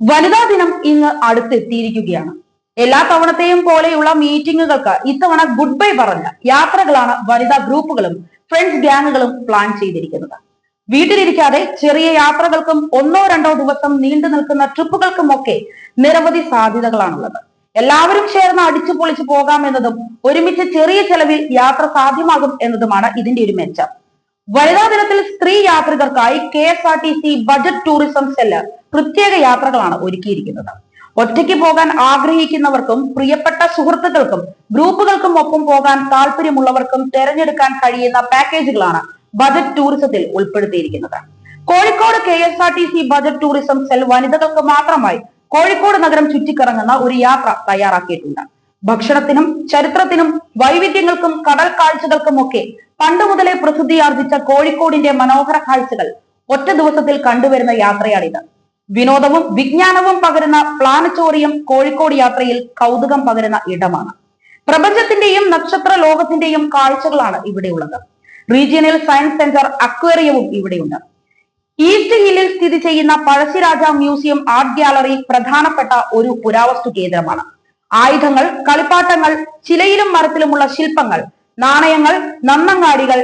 വനിതാ ദിനം ഇന്ന് അടുത്തെത്തിയിരിക്കുകയാണ്. എല്ലാ തവണത്തെയും പോലെയുള്ള മീറ്റിംഗുകൾക്ക് ഇത്തവണ ഗുഡ് ബൈ പറഞ്ഞ യാത്രകളാണ് വനിതാ ഗ്രൂപ്പുകളും ഫ്രണ്ട്സ് ഗ്യാങ്ങുകളും പ്ലാൻ ചെയ്തിരിക്കുന്നത്. വീട്ടിലിരിക്കാതെ ചെറിയ യാത്രകൾക്കും ഒന്നോ രണ്ടോ ദിവസം നീണ്ടു നിൽക്കുന്ന ട്രിപ്പുകൾക്കുമൊക്കെ നിരവധി സാധ്യതകളാണുള്ളത്. എല്ലാവരും ചേർന്ന് അടിച്ചു പൊളിച്ചു പോകാമെന്നതും ഒരുമിച്ച് ചെറിയ ചെലവിൽ യാത്ര സാധ്യമാകും എന്നതുമാണ് ഇതിന്റെ ഒരു മെച്ചം. വനിതാ ദിനത്തിൽ സ്ത്രീ യാത്രികർക്കായി KSRTC ബജറ്റ് ടൂറിസം സെല്ല് പ്രത്യേക യാത്രകളാണ് ഒരുക്കിയിരിക്കുന്നത്. ഒറ്റയ്ക്ക് പോകാൻ ആഗ്രഹിക്കുന്നവർക്കും പ്രിയപ്പെട്ട സുഹൃത്തുക്കൾക്കും ഗ്രൂപ്പുകൾക്കും ഒപ്പം പോകാൻ താല്പര്യമുള്ളവർക്കും തെരഞ്ഞെടുക്കാൻ കഴിയുന്ന പാക്കേജുകളാണ് ബജറ്റ് ടൂറിസത്തിൽ ഉൾപ്പെടുത്തിയിരിക്കുന്നത്. Kozhikode KSRTC budget tourism cell വനിതകൾക്ക് മാത്രമായി കോഴിക്കോട് നഗരം ചുറ്റിക്കറങ്ങുന്ന ഒരു യാത്ര തയ്യാറാക്കിയിട്ടുണ്ട്. ഭക്ഷണത്തിനും ചരിത്രത്തിനും വൈവിധ്യങ്ങൾക്കും കടൽ കാഴ്ചകൾക്കുമൊക്കെ പണ്ട് മുതലേ പ്രസിദ്ധിയാർജിച്ച കോഴിക്കോടിന്റെ മനോഹര കാഴ്ചകൾ ഒറ്റ ദിവസത്തിൽ കണ്ടുവരുന്ന യാത്രയാണിത്. വിനോദവും വിജ്ഞാനവും പകരുന്ന പ്ലാനറ്റോറിയം കോഴിക്കോട് യാത്രയിൽ കൗതുകം പകരുന്ന ഇടമാണ്. പ്രപഞ്ചത്തിന്റെയും നക്ഷത്ര ലോകത്തിന്റെയും കാഴ്ചകളാണ് ഇവിടെയുള്ളത്. റീജിയണൽ സയൻസ് സെന്റർ അക്വേറിയവും ഇവിടെയുണ്ട്. ഈസ്റ്റ് ഹില്ലിൽ സ്ഥിതി ചെയ്യുന്ന പഴശ്ശിരാജ മ്യൂസിയം ആർട്ട് ഗാലറി പ്രധാനപ്പെട്ട ഒരു പുരാവസ്തു കേന്ദ്രമാണ്. ആയുധങ്ങൾ, കളിപ്പാട്ടങ്ങൾ, ചിലയിലും മരത്തിലുമുള്ള ശില്പങ്ങൾ, നാണയങ്ങൾ, നന്നങ്ങാടികൾ,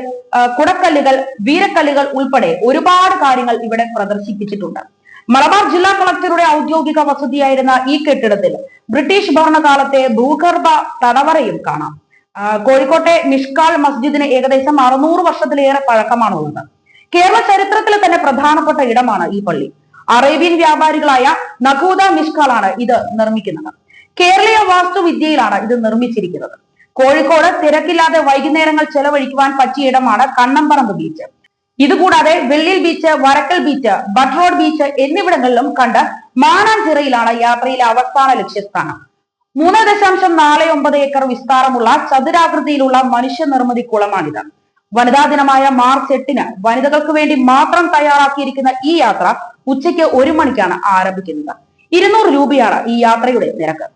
കുടക്കല്ലുകൾ, വീരക്കല്ലുകൾ ഉൾപ്പെടെ ഒരുപാട് കാര്യങ്ങൾ ഇവിടെ പ്രദർശിപ്പിച്ചിട്ടുണ്ട്. മലബാർ ജില്ലാ കളക്ടറുടെ ഔദ്യോഗിക വസതിയായിരുന്ന ഈ കെട്ടിടത്തിൽ ബ്രിട്ടീഷ് ഭരണകാലത്തെ ഭൂഗർഭ തടവറയും കാണാം. കോഴിക്കോട്ടെ മിഷ്കാൾ മസ്ജിദിന് ഏകദേശം 600 വർഷത്തിലേറെ പഴക്കമാണുള്ളത്. കേരള ചരിത്രത്തിൽ തന്നെ പ്രധാനപ്പെട്ട ഇടമാണ് ഈ പള്ളി. അറേബ്യൻ വ്യാപാരികളായ നഖൂദ മിഷ്കാളാണ് ഇത് നിർമ്മിക്കുന്നത്. കേരളീയ വാസ്തുവിദ്യയിലാണ് ഇത് നിർമ്മിച്ചിരിക്കുന്നത്. കോഴിക്കോട് തിരക്കില്ലാതെ വൈകുന്നേരങ്ങൾ ചെലവഴിക്കുവാൻ പറ്റിയ ഇടമാണ് കണ്ണമ്പറമ്പ് ബീച്ച്. ഇതുകൂടാതെ Vellil beach, Varakkal beach, Bhatt road beach എന്നിവിടങ്ങളിലും കണ്ട് മാനാഞ്ചിറയിലാണ് യാത്രയിലെ അവസാന ലക്ഷ്യസ്ഥാനം. 3.49 ഏക്കർ വിസ്താരമുള്ള ചതുരാകൃതിയിലുള്ള മനുഷ്യനിർമ്മിതി കുളമാണിത്. വനിതാ ദിനമായ മാർച്ച് 8 വനിതകൾക്ക് വേണ്ടി മാത്രം തയ്യാറാക്കിയിരിക്കുന്ന ഈ യാത്ര ഉച്ചയ്ക്ക് 1 മണിക്കാണ് ആരംഭിക്കുന്നത്. 200 രൂപയാണ് ഈ യാത്രയുടെ നിരക്ക്.